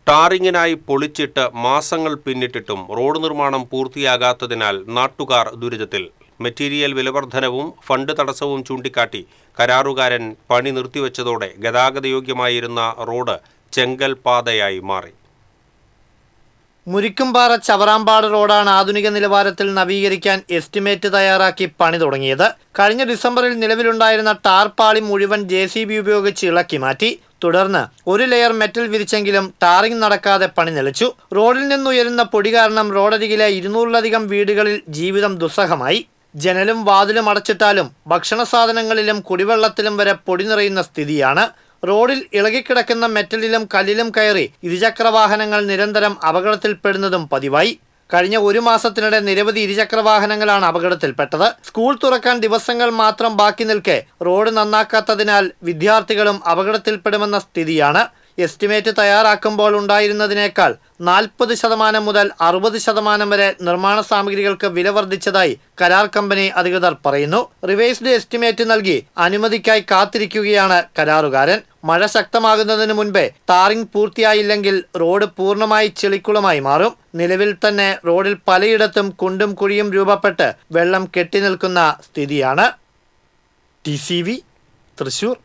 ടാറിങ്ങിനായി പൊളിച്ചിട്ട് മാസങ്ങൾ പിന്നിട്ടിട്ടും റോഡ് നിർമ്മാണം പൂർത്തിയാകാത്തതിനാൽ നാട്ടുകാർ ദുരിതത്തിൽ. മെറ്റീരിയൽ വിലവർധനവും ഫണ്ട് തടസ്സവും ചൂണ്ടിക്കാട്ടി കരാറുകാരൻ പണി നിർത്തിവെച്ചതോടെ ഗതാഗതയോഗ്യമായിരുന്ന റോഡ് ചെങ്കൽ പാതയായി മാറി. മുരിക്കുംപാറ ചവറാമ്പാട് റോഡാണ് ആധുനിക നിലവാരത്തിൽ നവീകരിക്കാൻ എസ്റ്റിമേറ്റ് തയ്യാറാക്കി പണി തുടങ്ങിയത്. കഴിഞ്ഞ ഡിസംബറിൽ നിലവിലുണ്ടായിരുന്ന ടാർ പാളി മുഴുവൻ JCB ഉപയോഗിച്ച് ഇളക്കി മാറ്റി. തുടർന്ന് ഒരു ലെയർ മെറ്റൽ വിരിച്ചെങ്കിലും ടാറിംഗ് നടക്കാതെ പണി നിലച്ചു. റോഡിൽ നിന്നുയരുന്ന പൊടി കാരണം റോഡരികിലെ 200-ലധികം വീടുകളിൽ ജീവിതം ദുസ്സഹമായി. ജനലും വാതിലും അടച്ചിട്ടാലും ഭക്ഷണ സാധനങ്ങളിലും കുടിവെള്ളത്തിലും വരെ പൊടി നിറയുന്ന സ്ഥിതിയാണ്. റോഡിൽ ഇളകിക്കിടക്കുന്ന മെറ്റലിലും കല്ലിലും കയറി ഇരുചക്രവാഹനങ്ങൾ നിരന്തരം അപകടത്തിൽപ്പെടുന്നതും പതിവായി. കഴിഞ്ഞ ഒരു മാസത്തിനിടെ നിരവധി ഇരുചക്രവാഹനങ്ങളാണ് അപകടത്തിൽപ്പെട്ടത്. സ്കൂൾ തുറക്കാൻ ദിവസങ്ങൾ മാത്രം ബാക്കി നിൽക്കെ റോഡ് നന്നാക്കാത്തതിനാൽ വിദ്യാർത്ഥികളും അപകടത്തിൽപ്പെടുമെന്ന സ്ഥിതിയാണ്. എസ്റ്റിമേറ്റ് തയ്യാറാക്കുമ്പോൾ ഉണ്ടായിരുന്നതിനേക്കാൾ 40% മുതൽ 60% വരെ നിർമ്മാണ സാമഗ്രികൾക്ക് വില വർദ്ധിച്ചതായി കരാർ കമ്പനി അധികൃതർ പറയുന്നു. റിവൈസ്ഡ് എസ്റ്റിമേറ്റ് നൽകി അനുമതിക്കായി കാത്തിരിക്കുകയാണ് കരാറുകാരൻ. മഴ ശക്തമാകുന്നതിന് മുൻപേ ടാറിംഗ് പൂർത്തിയായില്ലെങ്കിൽ റോഡ് പൂർണ്ണമായി ചെളിക്കുളമായി മാറും. നിലവിൽ തന്നെ റോഡിൽ പലയിടത്തും കുണ്ടും കുഴിയും രൂപപ്പെട്ട് വെള്ളം കെട്ടിനിൽക്കുന്ന സ്ഥിതിയാണ്. TCV തൃശൂർ.